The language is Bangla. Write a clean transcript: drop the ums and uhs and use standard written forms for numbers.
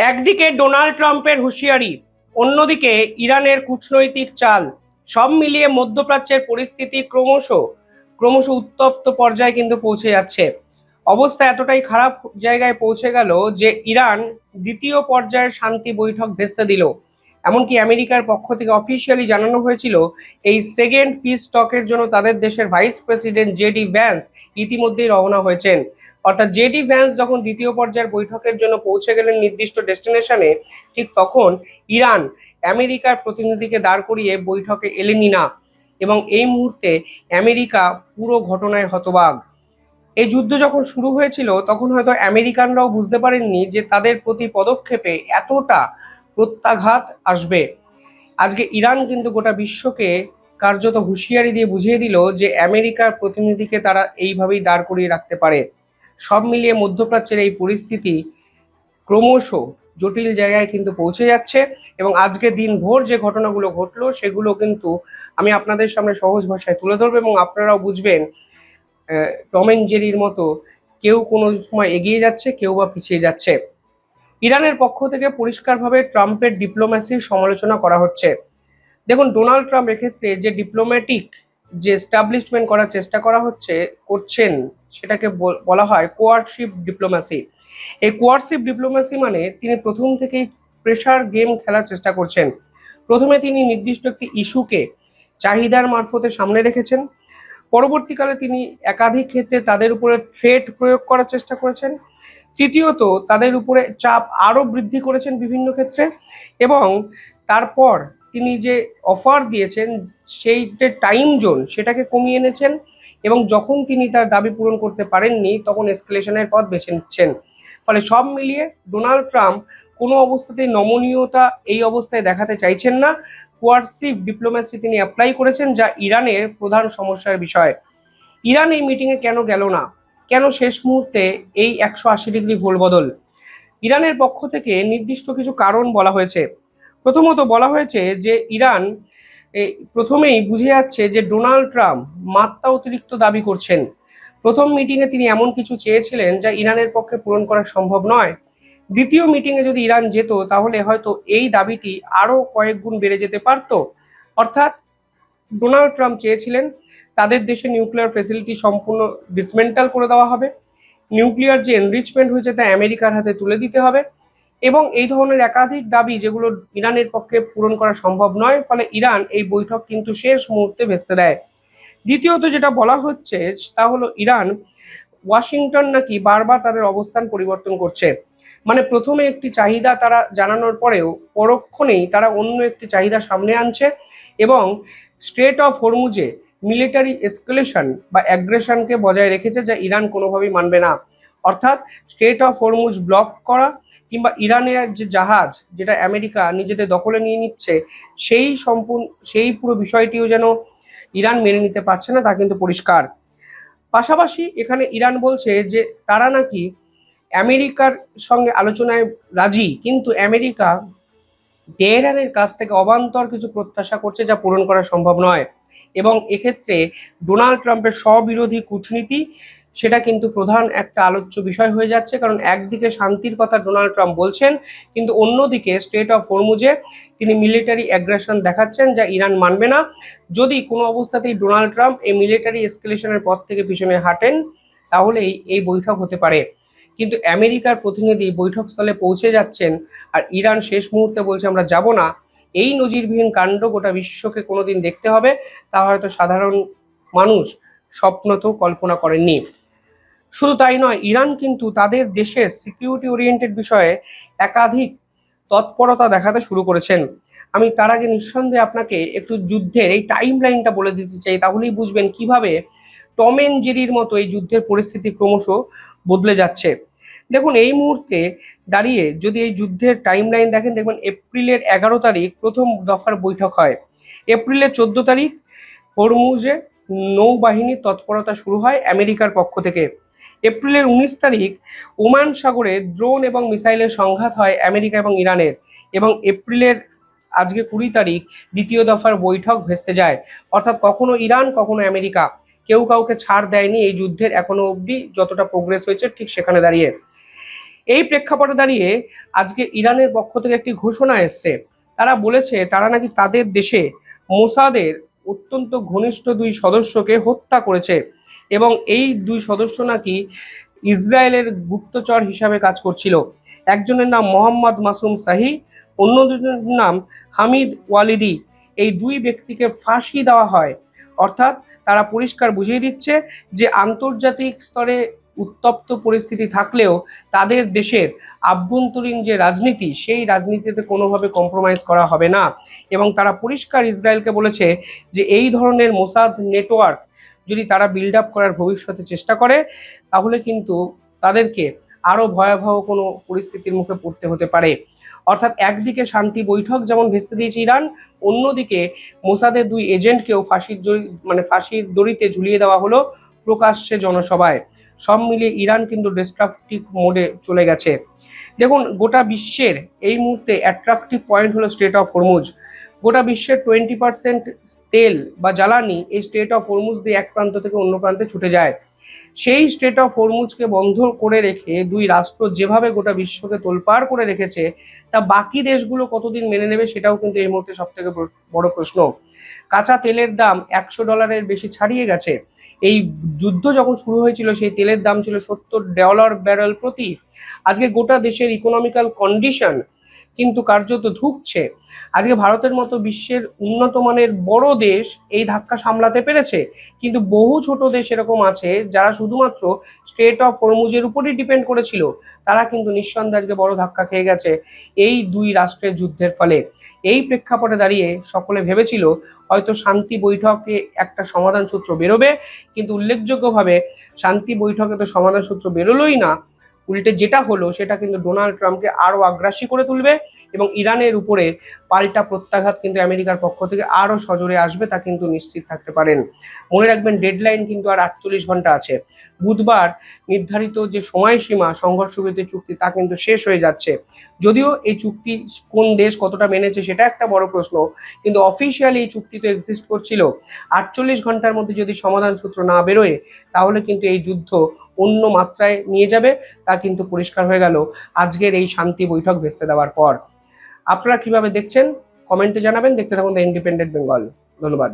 একদিকে ডোনাল্ড ট্রাম্পের হুঁশিয়ারি, অন্যদিকে ইরানের কূটনৈতিক চাল, সব মিলিয়ে মধ্যপ্রাচ্যের পরিস্থিতি ক্রমশ ক্রমশ উত্তপ্ত পর্যায়ে কিন্তু পৌঁছে যাচ্ছে। অবস্থা এতটাই খারাপ জায়গায় পৌঁছে গেল যে ইরান দ্বিতীয় পর্যায়ের শান্তি বৈঠক ভেস্তে দিল। এমনকি আমেরিকার পক্ষ থেকে অফিসিয়ালি জানানো হয়েছিল এই সেকেন্ড পিস টকের জন্য তাদের দেশের ভাইস প্রেসিডেন্ট জেডি ভ্যান্স ইতিমধ্যেই রওনা হয়েছেন। অর্থাৎ জেডি ভ্যান্স যখন দ্বিতীয় পর্যায়ের বৈঠকের জন্য পৌঁছে গেলেন নির্দিষ্ট ডেস্টিনেশনে, ঠিক তখন ইরান আমেরিকার প্রতিনিধিকে দাঁড় করিয়ে বৈঠকে এলেনই না। এবং এই মুহূর্তে আমেরিকা পুরো ঘটনায় হতবাক। এই যুদ্ধ যখন শুরু হয়েছিল তখন হয়তো আমেরিকানরাও বুঝতে পারেননি যে তাদের প্রতি পদক্ষেপে এতটা প্রত্যাঘাত আসবে। আজকে ইরান কিন্তু গোটা বিশ্বকে কার্যত হুঁশিয়ারি দিয়ে বুঝিয়ে দিল যে আমেরিকার প্রতিনিধিকে তারা এইভাবেই দাঁড় করিয়ে রাখতে পারে। সব মিলিয়ে মধ্যপ্রাচ্যের এই পরিস্থিতি ক্রমশ জটিল জায়গায় কিন্তু পৌঁছে যাচ্ছে। এবং আজকে দিনভর যে ঘটনাগুলো ঘটলো সেগুলো কিন্তু আমি আপনাদের সামনে সহজ ভাষায় তুলে ধরবো এবং আপনারাও বুঝবেন টম এন্ড জেরির মতো কেউ কোনো সময় এগিয়ে যাচ্ছে, কেউ বা পিছিয়ে যাচ্ছে। ইরানের পক্ষ থেকে পরিষ্কারভাবে ট্রাম্পের ডিপ্লোম্যাসির সমালোচনা করা হচ্ছে। দেখুন, ডোনাল্ড ট্রাম্প এক্ষেত্রে যে ডিপ্লোম্যাটিক যে এস্টাবলিশমেন্ট করার চেষ্টা করা হচ্ছে করছেন সেটাকে বলা হয় কোয়ারশিপ ডিপ্লোম্যাসি। এই কোয়ারশিপ ডিপ্লোম্যাসি মানে তিনি প্রথম থেকেই প্রেশার গেম খেলার চেষ্টা করছেন। প্রথমে তিনি নির্দিষ্ট একটি ইস্যুকে চাহিদার মারফতে সামনে রেখেছেন। পরবর্তীকালে তিনি একাধিক ক্ষেত্রে তাদের উপরে থ্রেট প্রয়োগ করার চেষ্টা করেছেন। তৃতীয়ত তাদের উপরে চাপ আরো বৃদ্ধি করেছেন বিভিন্ন ক্ষেত্রে। এবং তারপর তিনি যে অফার দিয়েছেন সেই যে টাইম জোন সেটাকে কমিয়ে এনেছেন। এবং যখন তিনি তার দাবি পূরণ করতে পারেননি তখন এসকেলেশনের পথ বেছে নিচ্ছেন। ফলে সব মিলিয়ে ডোনাল্ড ট্রাম্প কোনো অবস্থাতেই নমনীয়তা এই অবস্থায় দেখাতে চাইছেন না। কোয়ারসিভ ডিপ্লোম্যাসি তিনি অ্যাপ্লাই করেছেন, যা ইরানের প্রধান সমস্যার বিষয়। ইরান এই মিটিংয়ে কেন গেল না, কেন শেষ মুহূর্তে এই 180 ডিগ্রি ভুল বদল? ইরানের পক্ষ থেকে নির্দিষ্ট কিছু কারণ বলা হয়েছে। প্রথমত বলা হয়েছে যে ইরান প্রথমেই বুঝে যাচ্ছে যে ডোনাল্ড ট্রাম্প মাত্রা অতিরিক্ত দাবি করছেন। প্রথম মিটিংয়ে তিনি এমন কিছু চেয়েছিলেন যা ইরানের পক্ষে পূরণ করা সম্ভব নয়। দ্বিতীয় মিটিংয়ে যদি ইরান যেত তাহলে হয়তো এই দাবিটি আরো কয়েক গুণ বেড়ে যেতে পারত। অর্থাৎ ডোনাল্ড ট্রাম্প চেয়েছিলেন তাদের দেশে নিউক্লিয়ার ফেসিলিটি সম্পূর্ণ ডিসমেন্টাল করে দেওয়া হবে, নিউক্লিয়ার যে এনরিচমেন্ট হয়েছে তা আমেরিকার হাতে তুলে দিতে হবে, এবং এই ধরনের একাধিক দাবি যেগুলো ইরানের পক্ষে পূরণ করা সম্ভব নয়। ফলে ইরান এই বৈঠক কিন্তু শেষ মুহূর্তে ভেস্তে দেয়। দ্বিতীয়ত যেটা বলা হচ্ছে তা হলো ইরান ওয়াশিংটন নাকি বারবার তাদের অবস্থান পরিবর্তন করছে। মানে প্রথমে একটি চাহিদা তারা জানানোর পরেও পরক্ষণেই তারা অন্য একটি চাহিদা সামনে আনছে। এবং স্ট্রেট অফ হরমুজে মিলিটারি এসকেলেশন বা অ্যাগ্রেশনকে বজায় রেখেছে, যা ইরান কোনোভাবেই মানবে না। অর্থাৎ স্ট্রেট অফ হরমুজ ব্লক করা কিংবা ইরানের যে জাহাজ যেটা আমেরিকা নিজেদের দখলে নিয়ে নিচ্ছে সেই পুরো বিষয়টিও যেন ইরান মেনে নিতে পারছে না, তা কিন্তু পরিষ্কার। পাশাপাশি এখানে ইরান বলছে যে তারা নাকি আমেরিকার সঙ্গে আলোচনায় রাজি, কিন্তু আমেরিকা তেহরানের কাছ থেকে অবান্তর কিছু প্রত্যাশা করছে যা পূরণ করা সম্ভব নয়। এবং এক্ষেত্রে ডোনাল্ড ট্রাম্পের স্ববিরোধী কূটনীতি সেটা কিন্তু প্রধান একটা আলোচ্য বিষয় হয়ে যাচ্ছে। কারণ একদিকে শান্তির কথা ডোনাল্ড ট্রাম্প বলছেন, কিন্তু অন্যদিকে স্ট্রেট অফ হরমুজে তিনি মিলিটারি অ্যাগ্রেশন দেখাচ্ছেন, যা ইরান মানবে না। যদি কোনো অবস্থাতেই ডোনাল্ড ট্রাম্প এই মিলিটারি এসকেলেশনের পথ থেকে পিছনে হাঁটেন তাহলেই এই বৈঠক হতে পারে। কিন্তু আমেরিকার প্রতিনিধি বৈঠকস্থলে পৌঁছে যাচ্ছেন আর ইরান শেষ মুহূর্তে বলছে আমরা যাব না। এই নজিরবিহীন কাণ্ড গোটা বিশ্বকে কোনোদিন দেখতে হবে, তা হয়তো সাধারণ মানুষ স্বপ্নতেও কল্পনা করেননি। শুধু তাই নয়, ইরান কিন্তু তাদের দেশের সিকিউরিটি ওরিয়েন্টেড বিষয়ে একাধিক তৎপরতা দেখাতে শুরু করেছেন। আমি তার আগে নিঃসন্দেহে আপনাকে একটু যুদ্ধের এই টাইম লাইনটা বলে দিতে চাই, তাহলেই বুঝবেন কিভাবে টম এন্ড জেরির মতো এই যুদ্ধের পরিস্থিতি ক্রমশ বদলে যাচ্ছে। দেখুন, এই মুহূর্তে দাঁড়িয়ে যদি এই যুদ্ধের টাইম লাইন দেখেন, দেখবেন এপ্রিলের 11 তারিখ প্রথম দফার বৈঠক হয়। এপ্রিলের 14 তারিখ হরমুজে নৌবাহিনীর তৎপরতা শুরু হয় আমেরিকার পক্ষ থেকে। এপ্রিলের 19 তারিখ ওমান সাগরে ড্রোন এবং মিসাইলের সংঘাত হয় আমেরিকা এবং ইরানের। এবং এপ্রিলের আজকে 20 তারিখ দ্বিতীয় দফার বৈঠক ভেস্তে যায়। অর্থাৎ কখনো ইরান কখনো আমেরিকা, কেউ কাউকে ছাড় দেয়নি এই যুদ্ধের এখনো অবধি যতটা প্রোগ্রেস হয়েছে ঠিক সেখানে দাঁড়িয়ে। এই প্রেক্ষাপটে দাঁড়িয়ে আজকে ইরানের পক্ষ থেকে একটি ঘোষণা এসছে। তারা বলেছে তারা নাকি তাদের দেশে মোসাদের অত্যন্ত ঘনিষ্ঠ দুই সদস্যকে হত্যা করেছে এবং এই দুই সদস্য নাকি ইসরায়েলের গুপ্তচর হিসাবে কাজ করছিল। একজনের নাম মোহাম্মদ মাসুম সাহি, অন্য দুজনের নাম হামিদ ওয়ালিদি। এই দুই ব্যক্তিকে ফাঁসি দেওয়া হয়। অর্থাৎ তারা পরিষ্কার বুঝিয়ে দিচ্ছে যে আন্তর্জাতিক স্তরে উত্তপ্ত পরিস্থিতি থাকলেও তাদের দেশের আভ্যন্তরীণ যে রাজনীতি, সেই রাজনীতিতে কোনোভাবে কম্প্রোমাইজ করা হবে না। এবং তারা পরিষ্কার ইসরায়েলকে বলেছে যে এই ধরনের মোসাদ নেটওয়ার্ক যদি তারা বিল্ড আপ করার ভবিষ্যতে চেষ্টা করে, তাহলে কিন্তু তাদেরকে আরো ভয়াবহ কোনো পরিস্থিতির মুখে পড়তে হতে পারে। অর্থাৎ একদিকে শান্তি বৈঠক যেমন ভেস্তে দিয়েছে ইরান, অন্যদিকে মোসাদের দুই এজেন্টকেও ফাঁসির দড়িতে ঝুলিয়ে দেওয়া হলো প্রকাশ্যে জনসভায়। সব মিলিয়ে ইরান কিন্তু ডিস্ট্রাকটিভ মোডে চলে গেছে। দেখুন, গোটা বিশ্বের এই মুহূর্তে অ্যাট্রাকটিভ পয়েন্ট হলো স্ট্রেট অফ হরমুজ। গোটা বিশ্বের 20% তেল বা জ্বালানি এই স্ট্রেট অফ হরমুজ দিয়ে এক প্রান্ত থেকে অন্য প্রান্তে ছুটে যায়। সেই স্ট্রেট অফ হরমুজকে বন্ধ করে রেখে দুই রাষ্ট্র যেভাবে গোটা বিশ্বকে তোলপাড় করে রেখেছে, তা বাকি দেশগুলো কতদিন মেনে নেবে সেটাও কিন্তু এই মুহূর্তে সব থেকে বড় প্রশ্ন। কাঁচা তেলের দাম $100 বেশি ছাড়িয়ে গেছে। এই যুদ্ধ যখন শুরু হয়েছিল সেই তেলের দাম ছিল $70 ব্যারেল প্রতি। আজকে গোটা দেশের ইকোনমিক্যাল কন্ডিশন কিন্তু কার্যত ধুঁকছে। আজকে ভারতের মতো বিশ্বের উন্নত মানের বড় দেশ এই ধাক্কা সামলাতে পেরেছে, কিন্তু বহু ছোট দেশ এরকম আছে যারা শুধুমাত্র স্ট্রেট অফ হরমুজের উপরই ডিপেন্ড করেছিল। তারা কিন্তু নিঃসন্দেহে আজকে বড় ধাক্কা খেয়ে গেছে এই দুই রাষ্ট্রের যুদ্ধের ফলে। এই প্রেক্ষাপটে দাঁড়িয়ে সকলে ভেবেছিল হয়তো শান্তি বৈঠকে একটা সমাধান সূত্র বেরোবে, কিন্তু উল্লেখযোগ্যভাবে শান্তি বৈঠকে তো সমাধান সূত্র বেরোলোই না। উল্টে যেটা হলো সেটা কিন্তু ডোনাল্ড ট্রাম্পকে আরো আগ্রাসী করে তুলবে এবং ইরানের উপরে পাল্টা প্রত্যাঘাত কিন্তু আমেরিকার পক্ষ থেকে আরো সজোরে আসবে, তা কিন্তু নিশ্চিত থাকতে পারেন। মনে রাখবেন, ডেডলাইন কিন্তু আর 48 ঘন্টা আছে। বুধবার নির্ধারিত যে সময়সীমা সংঘর্ষ বিরতি চুক্তি তা কিন্তু শেষ হয়ে যাচ্ছে। যদিও এই চুক্তি কোন দেশ কতটা মেনেছে সেটা একটা বড় প্রশ্ন, কিন্তু অফিসিয়ালি এই চুক্তি তো এক্সিস্ট করছিল। 48 ঘন্টার মধ্যে যদি সমাধান সূত্র না বেরোয়, তাহলে কিন্তু এই যুদ্ধ অন্য মাত্রায় নিয়ে যাবে, তা কিন্তু পরিষ্কার হয়ে গেল আজকের এই শান্তি বৈঠক ভেস্তে দেওয়ার পর। আপনারা কিভাবে দেখছেন কমেন্টে জানাবেন। দেখতে থাকুন দ্য ইন্ডিপেন্ডেন্ট বেঙ্গল। ধন্যবাদ।